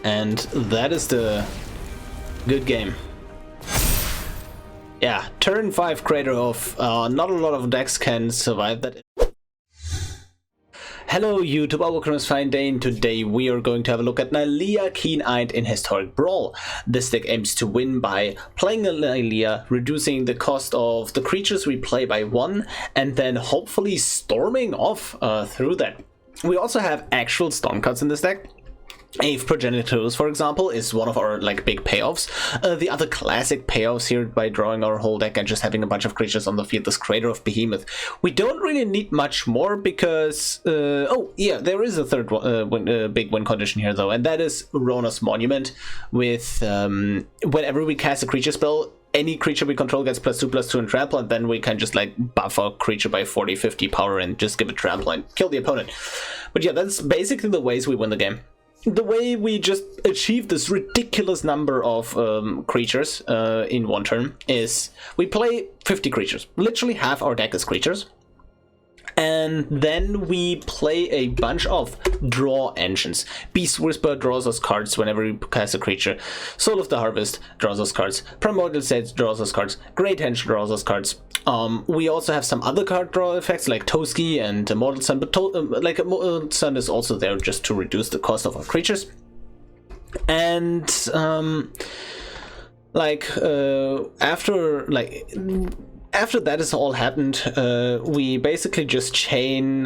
and that is the good game. Yeah, turn 5 Crater of not a lot of decks can survive that. Hello YouTube, welcome to Fine Day, and today we are going to have a look at Nylea Keen-Eyed in Historic Brawl. This deck aims to win by playing a Nylea, reducing the cost of the creatures we play by 1, and then hopefully storming off through that. We also have actual storm cards in this deck. Ave Progenitors, for example, is one of our big payoffs. The other classic payoffs here by drawing our whole deck and just having a bunch of creatures on the field, this Crater of Behemoth. We don't really need much more because oh yeah, there is a third big win condition here though, and that is Rhonas Monument. With whenever we cast a creature spell, any creature we control gets +2/+2 in trample, and then we can just buff our creature by 40-50 power and just give it trample and kill the opponent. But yeah, that's basically the ways we win the game. The way we just achieve this ridiculous number of creatures in one turn is we play 50 creatures. Literally half our deck is creatures. And then we play a bunch of draw engines. Beast Whisper draws us cards whenever we cast a creature. Soul of the Harvest draws us cards. Primordial Sage draws us cards. Great Henge draws us cards. We also have some other card draw effects like Toski and Immortal Sun, but Immortal Sun is also there just to reduce the cost of our creatures. And after that has all happened, we basically just chain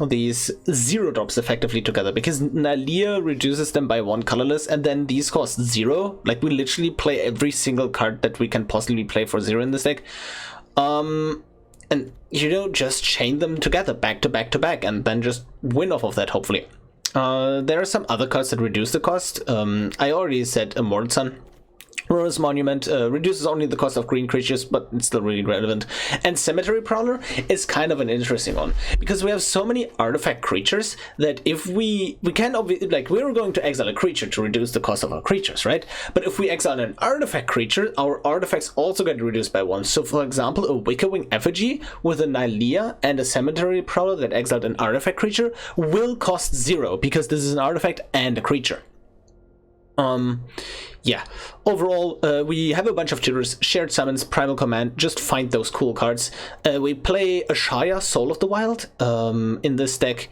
these 0-drops effectively together, because Nylea reduces them by 1 colorless, and then these cost 0. We literally play every single card that we can possibly play for 0 in this deck. And just chain them together back to back to back, and then just win off of that, hopefully. There are some other cards that reduce the cost. I already said Immortal Sun. Rhonas Monument reduces only the cost of green creatures, but it's still really relevant. And Cemetery Prowler is kind of an interesting one, because we have so many artifact creatures that if we can we're going to exile a creature to reduce the cost of our creatures, right? But if we exile an artifact creature, our artifacts also get reduced by 1. So for example, a Wickerwing Effigy with a Nylea and a Cemetery Prowler that exiled an artifact creature will cost 0, because this is an artifact and a creature. Yeah, overall, we have a bunch of tutors, shared summons, primal command, just find those cool cards. We play Ashaya, Soul of the Wild, in this deck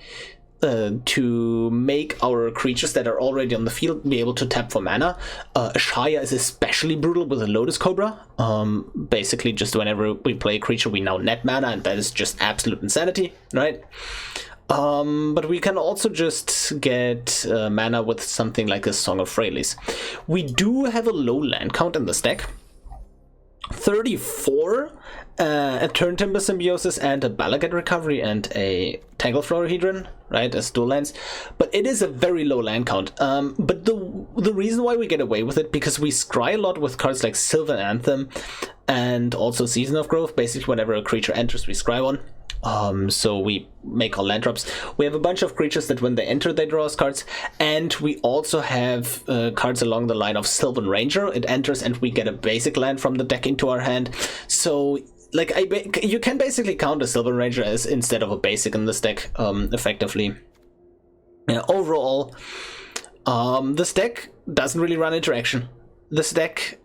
to make our creatures that are already on the field be able to tap for mana. Ashaya is especially brutal with a Lotus Cobra. Basically, just whenever we play a creature, we now net mana, and that is just absolute insanity, right? But we can also just get mana with something like a Song of Freyalise. We do have a low land count in this deck. 34, a Turntimber Symbiosis and a Balagate Recovery and a Tangleflorahedron, right, as dual lands. But it is a very low land count. But the reason why we get away with it, because we scry a lot with cards like Sylvan Anthem and also Season of Growth. Basically, whenever a creature enters, we scry one. So we make our land drops. We have a bunch of creatures that when they enter, they draw us cards. And we also have cards along the line of Sylvan Ranger. It enters and we get a basic land from the deck into our hand. So you can basically count a Sylvan Ranger as instead of a basic in this deck, effectively. Overall, this deck doesn't really run interaction. This deck,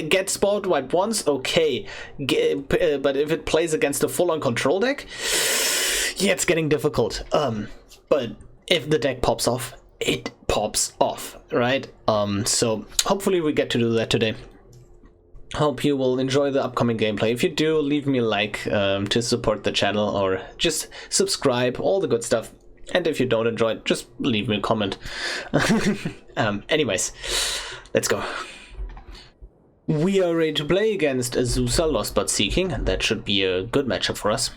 get spot wiped once, okay, but if it plays against a full-on control deck, yeah, it's getting difficult. But if the deck pops off, it pops off, right? So hopefully we get to do that today. Hope you will enjoy the upcoming gameplay. If you do, leave me a like to support the channel, or just subscribe, all the good stuff. And if you don't enjoy it, just leave me a comment. Anyways, let's go. We are ready to play against Azusa, Lost But Seeking, and that should be a good matchup for us.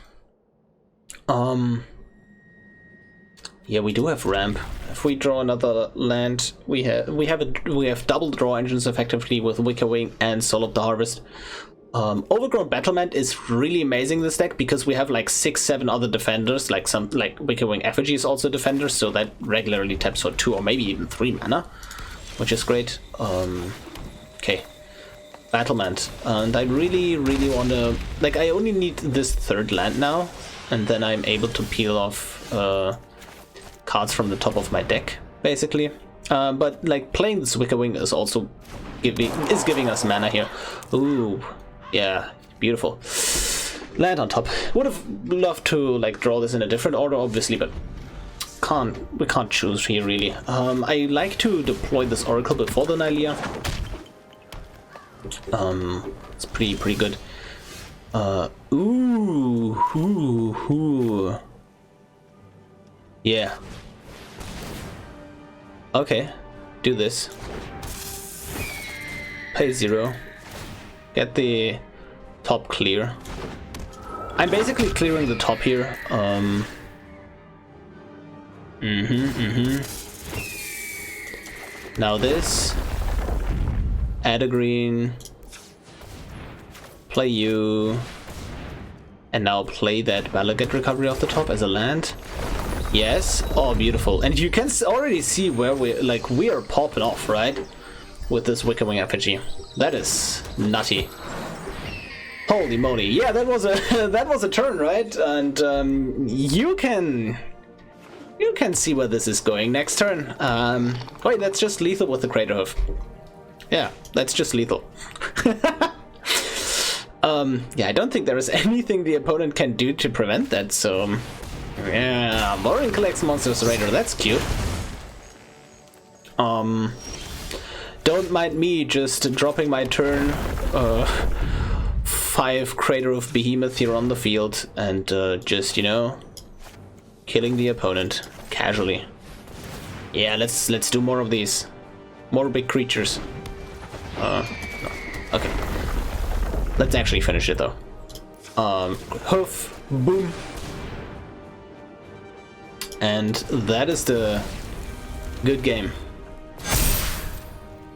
Yeah, we do have ramp. If we draw another land, we have double draw engines effectively with Wickerwing and Soul of the Harvest. Overgrown Battlement is really amazing this deck, because we have 6-7 other defenders, like Wickerwing Effigy is also defenders, so that regularly taps for 2 or maybe even 3 mana, which is great. Okay. Battlement, and I really want to, I only need this third land now, and then I'm able to peel off cards from the top of my deck, basically. But like playing this Wicker Wing is also giving us mana here. Ooh, yeah, beautiful. Land on top. Would have loved to like draw this in a different order, obviously, but we can't choose here really. I like to deploy this Oracle before the Nylea. It's pretty good. Ooh. Yeah. Okay, do this. Pay 0. Get the top clear. I'm basically clearing the top here. Now this. Add a green. Play you. And now play that Valagate Recovery off the top as a land. Yes. Oh, beautiful. And you can already see where we are popping off, right? With this Wicker Wing effigy. That is nutty. Holy moly. Yeah, that was a turn, right? And you can see where this is going next turn. Wait, that's just lethal with the Crater Hoof. Yeah, that's just lethal. Yeah, I don't think there is anything the opponent can do to prevent that, so... Yeah, Boring collects Monsters Raider, that's cute. Don't mind me just dropping my turn 5 Crater of Behemoth here on the field and just, you know, killing the opponent casually. Yeah, let's do more of these. More big creatures. No. Okay. Let's actually finish it though. Hoof, boom. And that is the good game.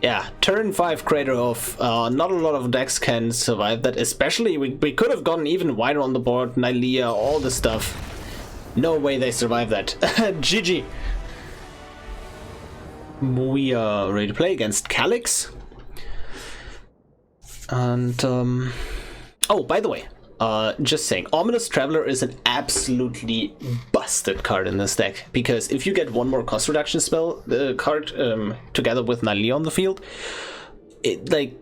Yeah, turn 5 Crater Hoof. Not a lot of decks can survive that, especially we could have gotten even wider on the board, Nylea, all the stuff. No way they survive that. GG. We are ready to play against Calyx. And, oh, by the way, just saying, Ominous Traveler is an absolutely busted card in this deck, because if you get one more cost reduction spell card together with Nylea on the field, like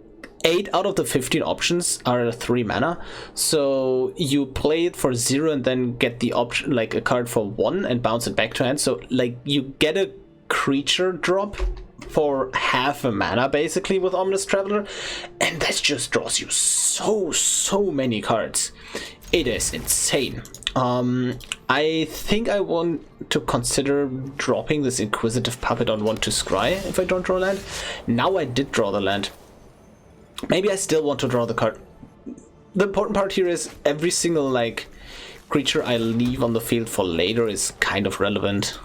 8 out of the 15 options are 3 mana, so you play it for 0 and then get the option, like a card for 1 and bounce it back to hand, so like you get a creature drop for half a mana basically with Ominous Traveler, and that just draws you so many cards. It is insane. I think I want to consider dropping this Inquisitive Puppet on 1 to scry if I don't draw land. Now I did draw the land. Maybe I still want to draw the card. The important part here is every single like creature I leave on the field for later is kind of relevant.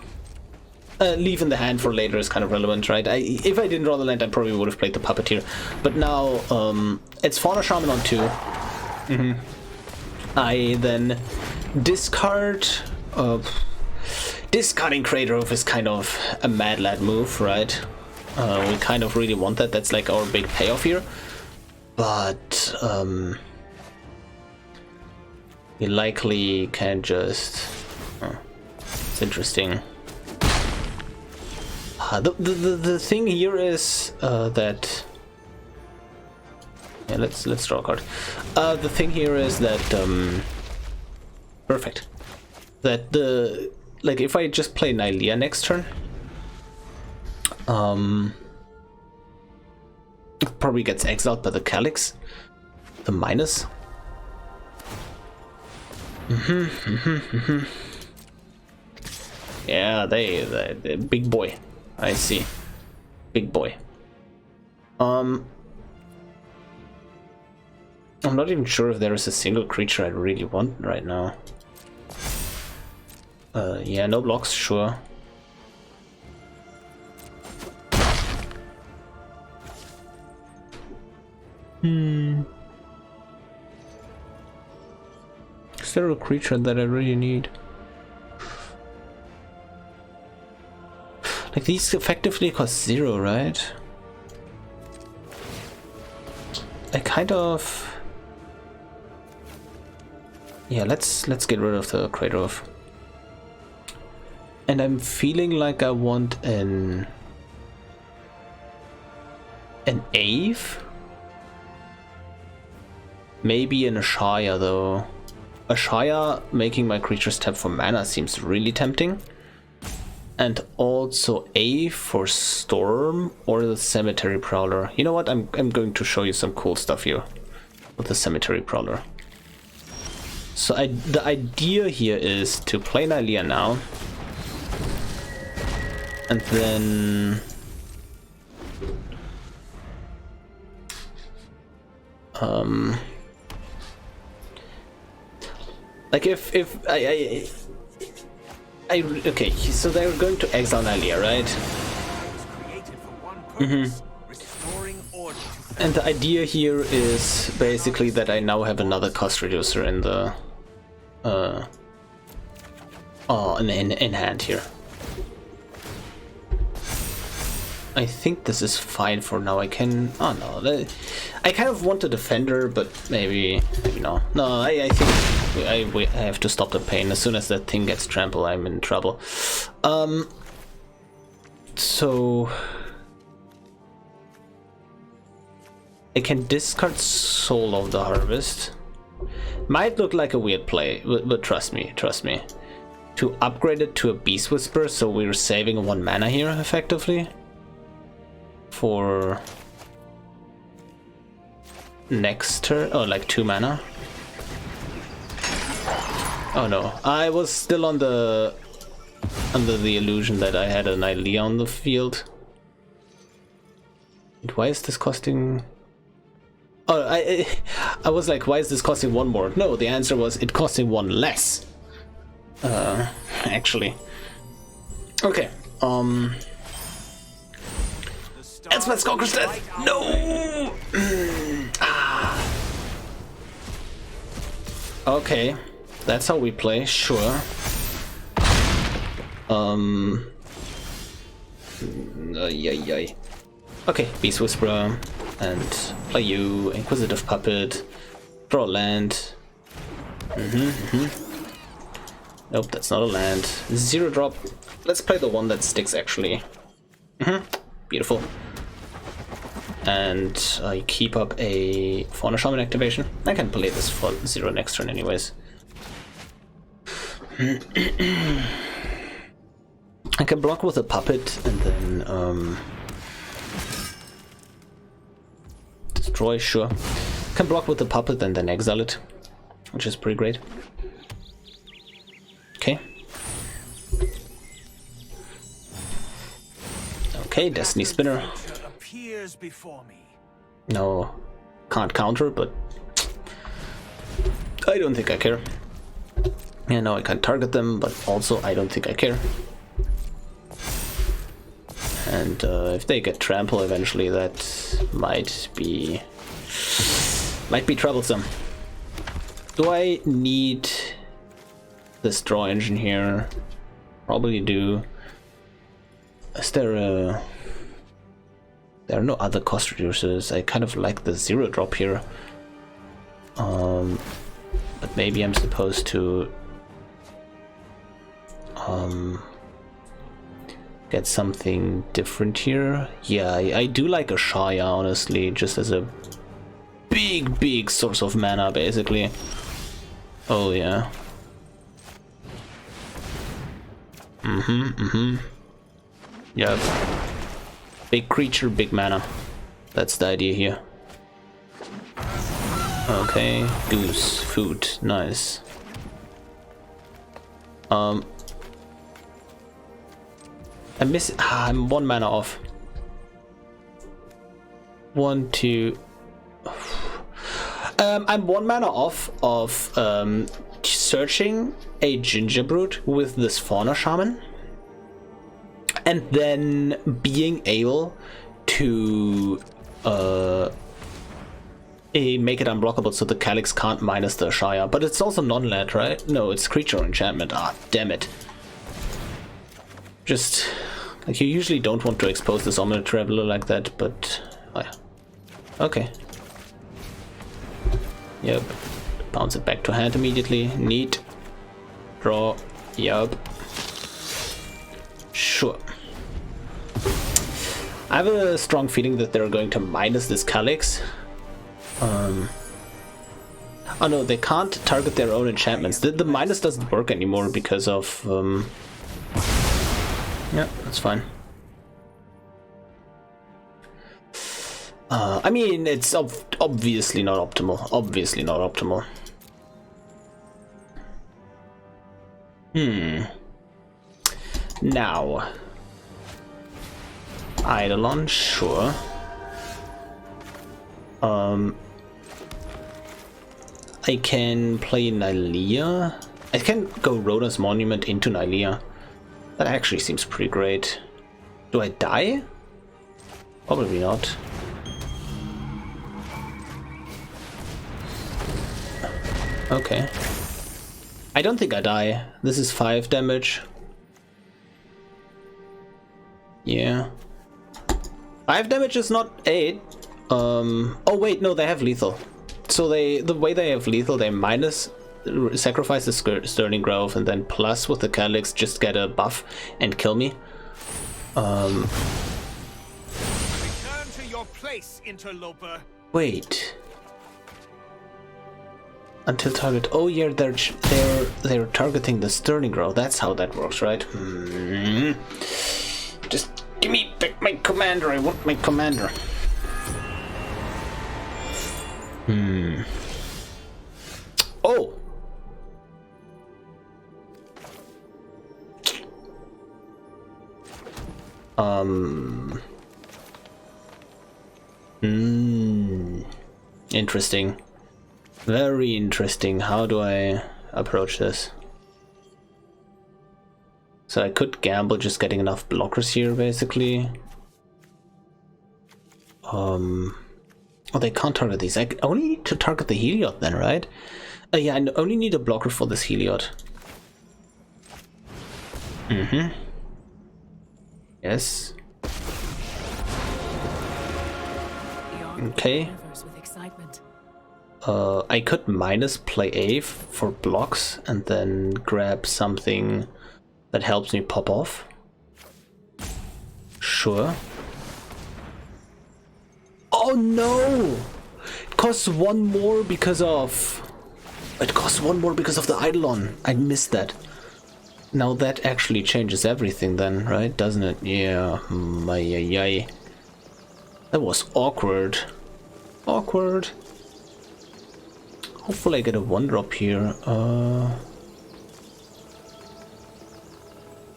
Leave in the hand for later is kind of relevant, right? If I didn't draw the land, I probably would have played the Puppet here. But now, it's Fauna Shaman on 2. I then discard... discarding Crater Hoof is kind of a mad lad move, right? We kind of really want that. That's like our big payoff here. But, we likely can just... it's interesting. The thing here is that yeah, let's draw a card. The thing here is that perfect. That the like if I just play Nylea next turn, it probably gets exiled by the Calyx, the minus. Yeah, they big boy. I see. Big boy. I'm not even sure if there is a single creature I really want right now. Yeah, no blocks, sure. Is there a creature that I really need? Like these effectively cost 0, right? I kind of... Yeah, let's get rid of the Crater Hoof. And I'm feeling like I want an Ave? Maybe an Ashaya though. Ashaya making my creatures tap for mana seems really tempting. And also Ave for Storm or the Cemetery Prowler. You know what? I'm going to show you some cool stuff here with the Cemetery Prowler. So the idea here is to play Nylea now. And then like if I okay, so they're going to exile Nylea, right? And the idea here is basically that I now have another cost reducer in the in hand here. I think this is fine for now. I can... Oh no, I kind of want a defender, but maybe no. No, I think I have to stop the pain. As soon as that thing gets trampled, I'm in trouble. So... I can discard Soul of the Harvest. Might look like a weird play, but trust me. To upgrade it to a Beast Whisper, so we're saving 1 mana here, effectively. For next turn, oh, like 2 mana. Oh no, I was still under the illusion that I had a Nylea on the field. And why is this costing? Oh, I was like, why is this costing 1 more? No, the answer was it costing 1 less. Actually. Okay. Elspeth's Conqueror's Death! No! Okay, that's how we play, sure. Okay, Beast Whisperer, and play you, Inquisitive Puppet, draw a land. Nope, that's not a land. 0 drop. Let's play the one that sticks, actually. Beautiful. And I keep up a Fauna Shaman activation. I can play this for 0 next turn anyways. I can block with a puppet and then destroy, sure. Can block with the puppet and then exile it, which is pretty great. Okay. Okay, Destiny Spinner. No, can't counter, but I don't think I care. Yeah, no, I can't target them, but also I don't think I care. And if they get trampled eventually, that might be troublesome. Do I need this draw engine here? Probably do. Is there a... There are no other cost reducers. I kind of like the 0 drop here. But maybe I'm supposed to get something different here. Yeah, I do like Ashaya, honestly, just as a big source of mana, basically. Oh yeah. Yep. Big creature, big mana. That's the idea here. Okay, goose, food, nice. I'm 1 mana off. 1, 2. I'm 1 mana off of searching a Gingerbread with this Fauna Shaman. And then being able to make it unblockable so the Calyx can't minus the Ashaya. But it's also non-land, right? No, it's creature enchantment. Ah, damn it. Just, like, you usually don't want to expose this Omni Traveler like that, but... Oh, yeah. Okay. Yep. Bounce it back to hand immediately. Neat. Draw. Yup. Sure. I have a strong feeling that they're going to minus this Calyx. Oh no, they can't target their own enchantments. The minus doesn't work anymore because of... Yeah, that's fine. I mean, it's obviously not optimal. Obviously not optimal. Now... Eidolon, sure. I can play Nylea. I can go Rhonas Monument into Nylea. That actually seems pretty great. Do I die? Probably not. Okay. I don't think I die. This is 5 damage. Yeah. 5 damage is not 8. Oh wait, no, they have lethal. So the way they have lethal, they minus sacrifice the Sterling Grove and then plus with the Calyx just get a buff and kill me. Return to your place, interloper. Wait. Until target. Oh yeah, they're targeting the Sterling Grove. That's how that works, right? Just give me back my commander. I want my commander. Oh. Interesting. Very interesting. How do I approach this? So I could gamble just getting enough blockers here, basically. Oh, they can't target these. I only need to target the Heliod then, right? Yeah, I only need a blocker for this Heliod. Yes. Okay. I could minus play A for blocks and then grab something that helps me pop off. Sure. Oh no! It costs 1 more because of... It costs 1 more because of the Eidolon. I missed that. Now that actually changes everything then, right? Doesn't it? Yeah. Ay. That was awkward. Awkward. Hopefully I get a 1-drop here.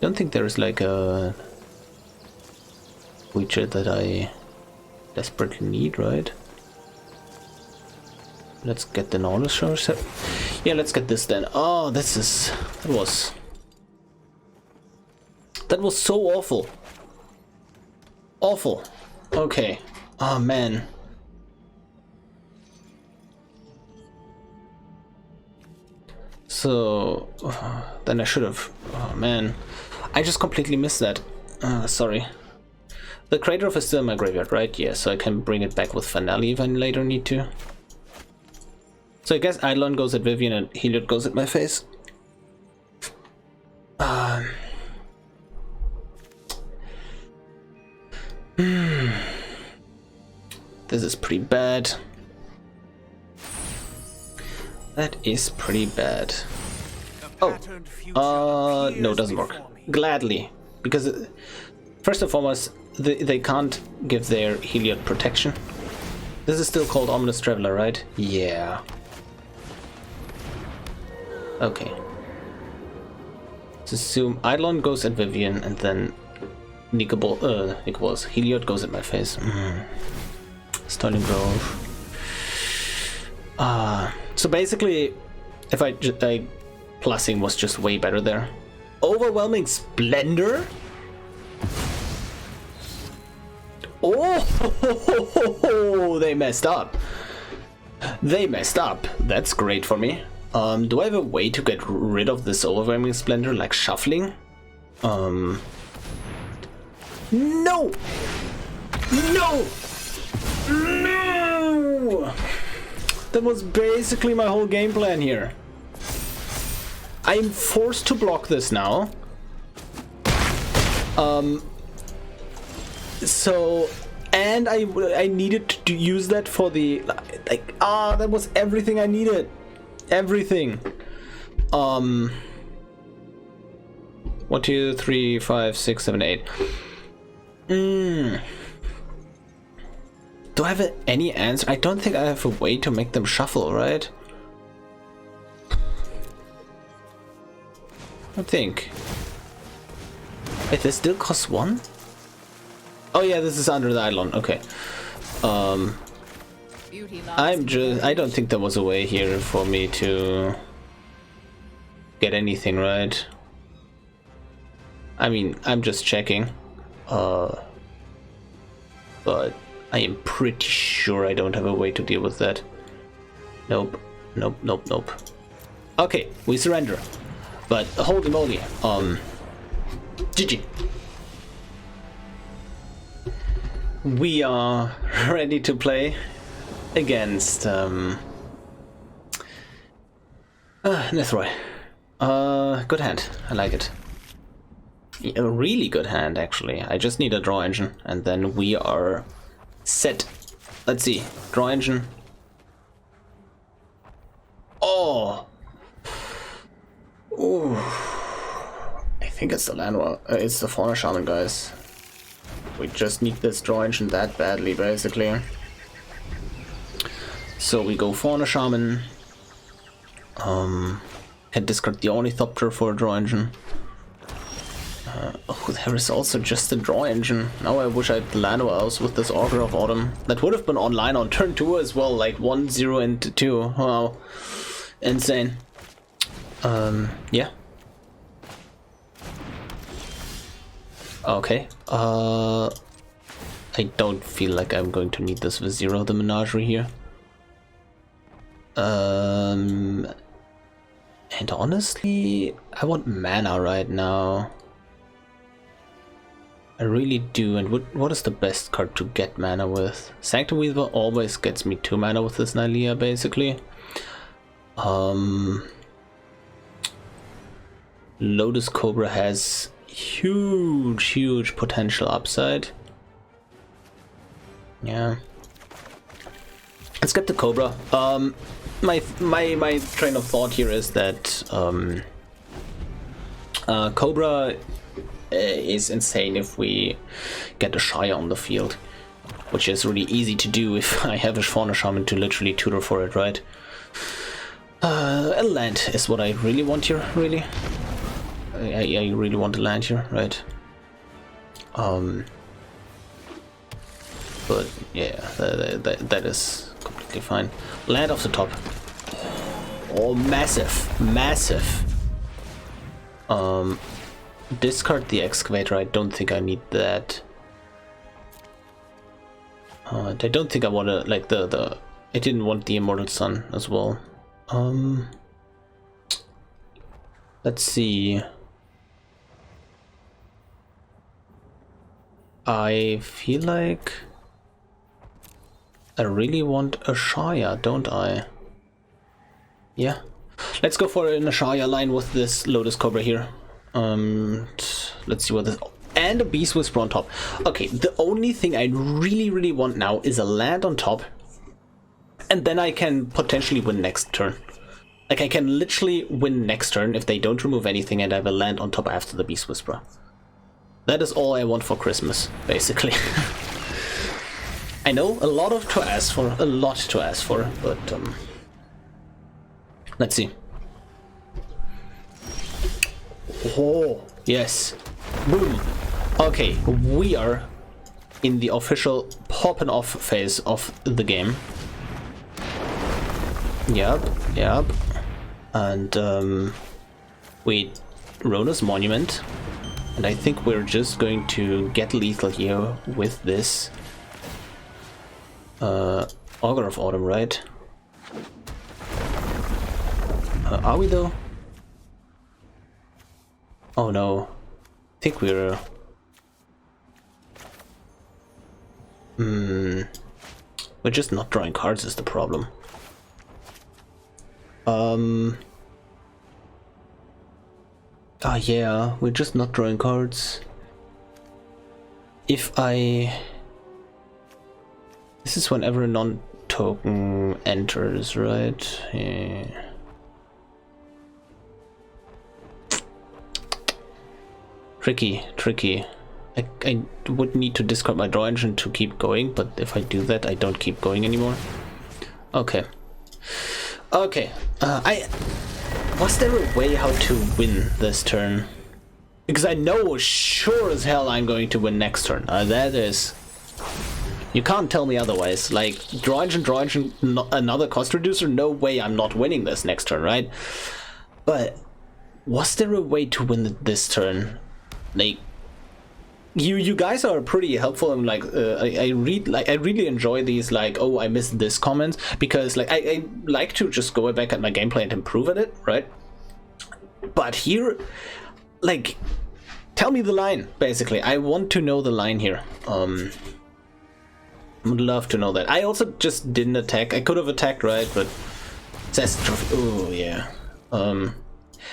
Don't think there's like a creature that I desperately need, right? Let's get the Knowledge Source. Yeah, let's get this then. Oh, that was so awful. Awful. Okay. Oh man. So then I should have. Oh man, I just completely missed that. Sorry. The Crater of is still in my graveyard, right? Yeah, so I can bring it back with Finale if I later need to. So I guess Eidolon goes at Vivian and Heliod goes at my face. This is pretty bad. That is pretty bad. Oh, no, it doesn't work. Gladly, because first and foremost, they can't give their Heliod protection. This is still called Ominous Traveler, right? Yeah. Okay. Let's assume Eidolon goes at Vivian and then Heliod goes at my face. Sterling Grove. So basically, if I plussing was just way better there. Overwhelming Splendor? Oh, they messed up. They messed up. That's great for me. Do I have a way to get rid of this Overwhelming Splendor, like shuffling? No! No! No! That was basically my whole game plan here. I'm forced to block this now. So, and I needed to use that for the, like, that was everything I needed. Everything. 1, 2, 3, 5, 6, 7, 8. Do I have any answer? I don't think I have a way to make them shuffle, right? I think. Wait, this still costs 1? Oh yeah, this is under the Eidolon. Okay. I don't think there was a way here for me to get anything right. I mean, I'm just checking. But I am pretty sure I don't have a way to deal with that. Nope. Nope, nope, nope. Okay, we surrender. But holy moly, GG. We are ready to play against Nithroy. Good hand. I like it. A really good hand, actually. I just need a draw engine, and then we are set. Let's see. Draw engine. Oh! Ooh. I think it's the Llanowar. It's the Fauna Shaman, guys. We just need this draw engine that badly, basically. So we go Fauna Shaman. Can discard the Ornithopter for a draw engine. Oh, there is also just a draw engine. Now I wish I had Llanowar else with this Augur of Autumn. That would have been online on turn 2 as well, like 1, 0, and 2. Wow. Insane. Yeah. Okay. I don't feel like I'm going to need this with 0, the Menagerie here. And honestly, I want mana right now. I really do. And what is the best card to get mana with? Sanctum Weaver always gets me 2 mana with this Nylea, basically. Lotus Cobra has huge potential upside. Yeah. Let's get the Cobra. My train of thought here is that Cobra is insane if we get a Ashaya on the field, which is really easy to do if I have a Fauna Shaman to literally tutor for it, right? A land is what I really want here, really. I really want a land here, right? But yeah, that is completely fine. Land off the top. Oh, massive. Discard the Excavator. I don't think I need that. I don't think I want to, like, I didn't want the Immortal Sun as well. Let's see. I feel like I really want a Ashaya, don't I? Yeah. Let's go for an Ashaya line with this Lotus Cobra here. Let's see what this... And a Beast Whisperer on top. Okay, the only thing I really want now is a land on top. And then I can potentially win next turn. Like, I can literally win next turn if they don't remove anything and I have a land on top after the Beast Whisperer. That is all I want for Christmas, basically. I know, a lot to ask for, but let's see. Oh, yes. Boom. Okay, we are in the official popping off phase of the game. Yep. And we Rhonas Monument. And I think we're just going to get lethal here with this Augur of Autumn, right? Are we though? Oh no. I think we're... We're just not drawing cards is the problem. Yeah, we're just not drawing cards. if I... This is whenever a non-token enters, right? Yeah. Tricky. I would need to discard my draw engine to keep going, but if I do that, I don't keep going anymore. Okay. Was there a way how to win this turn? Because I know sure as hell I'm going to win next turn. That is... You can't tell me otherwise. Like, draw engine, another cost reducer? No way I'm not winning this next turn, right? But was there a way to win this turn? Like, you guys are pretty helpful, and like I really enjoy these, like, oh, I missed this comments, because like I like to just go back at my gameplay and improve at it, right? But here, like, tell me the line, basically. I want to know the line here. Would love to know that. I also just didn't attack. I could have attacked, right? But that's trophy. Oh yeah.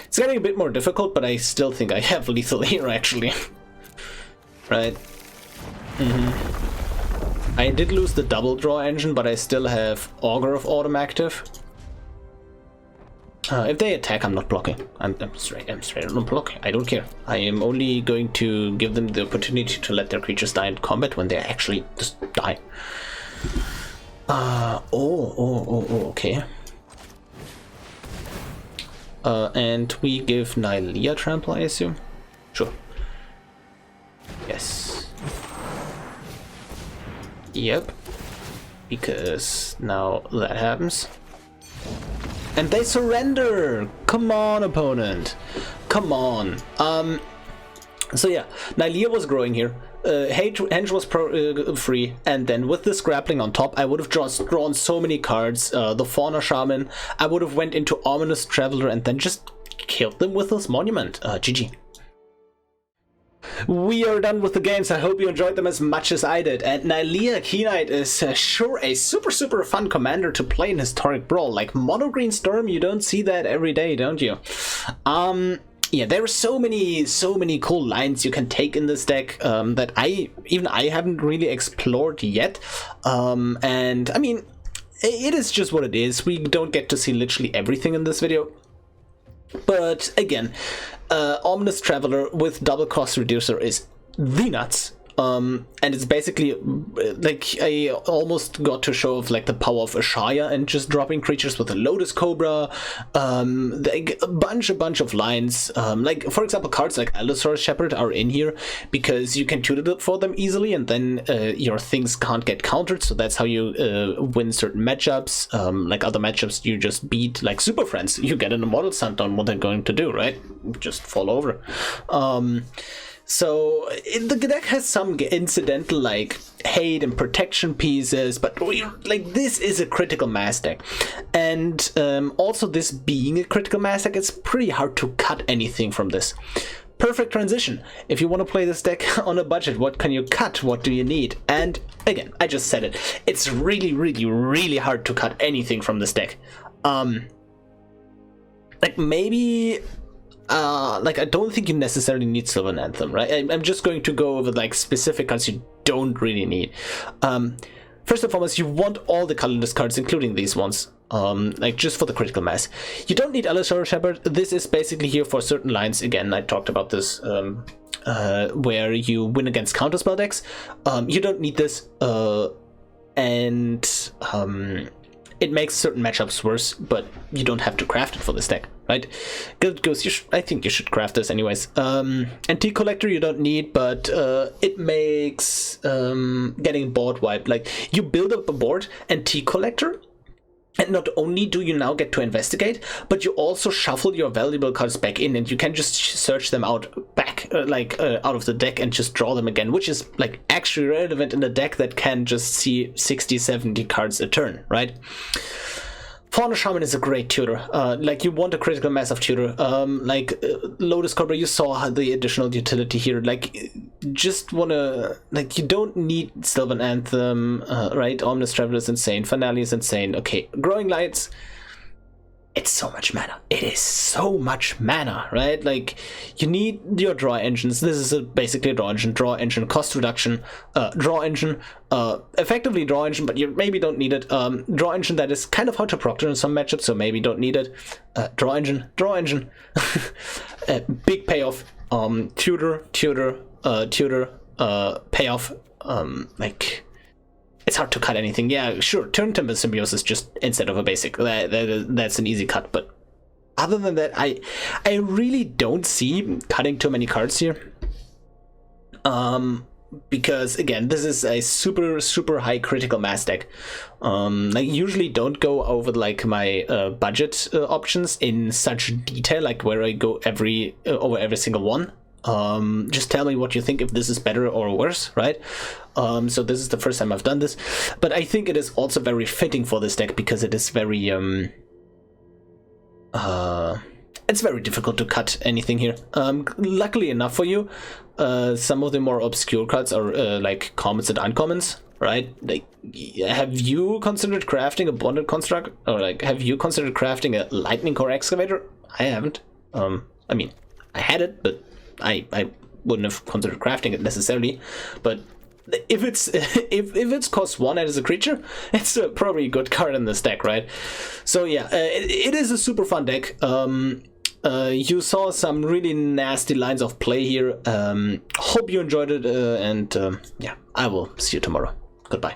It's getting a bit more difficult, but I still think I have lethal here, actually. Right. I did lose the double draw engine, but I still have Augur of Autumn active. If they attack, I'm not blocking. I'm straight not blocking. I don't care. I am only going to give them the opportunity to let their creatures die in combat when they actually just die. Okay. And we give Nylea trample, I assume? Sure. Yes. Yep. Because now that happens. And they surrender! Come on, opponent! Come on. So yeah, Nylea was growing here. Henge was free, and then with this grappling on top, I would have drawn so many cards. The Fauna Shaman, I would have went into Ominous Traveler and then just killed them with this monument. GG. We are done with the games. I hope you enjoyed them as much as I did. And Nylea Keenite is sure a super fun commander to play in Historic Brawl. Like Mono Green Storm, you don't see that every day, don't you? Yeah, there are so many cool lines you can take in this deck that I haven't really explored yet. And I mean, it is just what it is. We don't get to see literally everything in this video. But again, Ominous Traveler with double cost reducer is the nuts. And it's basically like I almost got to show off like the power of Ashaya and just dropping creatures with a Lotus Cobra, like a bunch of lines. Like for example, cards like Allosaurus Shepherd are in here because you can tutor it for them easily, and then your things can't get countered. So that's how you win certain matchups. Like other matchups, you just beat like Super Friends. You get an Immortal Sun on what they're going to do, right? Just fall over. So the deck has some incidental like hate and protection pieces, but like this is a critical mass deck, and also this being a critical mass deck, it's pretty hard to cut anything from this. Perfect transition. If you want to play this deck on a budget, what can you cut? What do you need? And again, I just said it. It's really hard to cut anything from this deck. Like maybe. Like I don't think you necessarily need Sylvan Anthem, right? I'm just going to go over like specific cards you don't really need. First and foremost, you want all the colorless cards, including these ones. Like just for the critical mass. You don't need Allosaurus Shepherd. This is basically here for certain lines. Again, I talked about this where you win against counterspell decks. You don't need this, and it makes certain matchups worse, but you don't have to craft it for this deck, right? Guild Ghost, I think you should craft this anyways. Antique Collector you don't need, but it makes getting board wiped. Like you build up a board, Antique Collector, and not only do you now get to investigate, but you also shuffle your valuable cards back in, and you can just search them out back, out of the deck and just draw them again, which is like actually relevant in a deck that can just see 60-70 cards a turn, right? Fauna Shaman is a great tutor. Like you want a critical mass of tutor. Lotus Cobra, you saw the additional utility here. Like just wanna, like you don't need Sylvan Anthem, right? Ominous Traveler is insane. Finale is insane. Okay, Growing Lights. it's so much mana. It is so much mana, right? Like, you need your draw engines. This is basically a draw engine, cost reduction, draw engine, effectively draw engine, but you maybe don't need it. Draw engine that is kind of hard to proctor in some matchups, so maybe don't need it. Draw engine, big payoff. Tutor, payoff. Like, it's hard to cut anything. Yeah, sure, Turntimber Symbiosis just instead of a basic. That's an easy cut, but other than that, I really don't see cutting too many cards here. Because again, this is a super high critical mass deck. I usually don't go over like my budget options in such detail, like where I go over every single one. Just tell me what you think, if this is better or worse, right? So this is the first time I've done this, but I think it is also very fitting for this deck because it is very it's very difficult to cut anything here. Luckily enough for you, some of the more obscure cards are like commons and uncommons, right? Like, have you considered crafting a bonded construct, or like have you considered crafting a lightning core excavator? I haven't. I mean, I had it, but I wouldn't have considered crafting it necessarily. But if it's if it's cost 1 as a creature, it's probably a good card in this deck, right? So yeah, it is a super fun deck. You saw some really nasty lines of play here. Hope you enjoyed it, and yeah, I will see you tomorrow. Goodbye.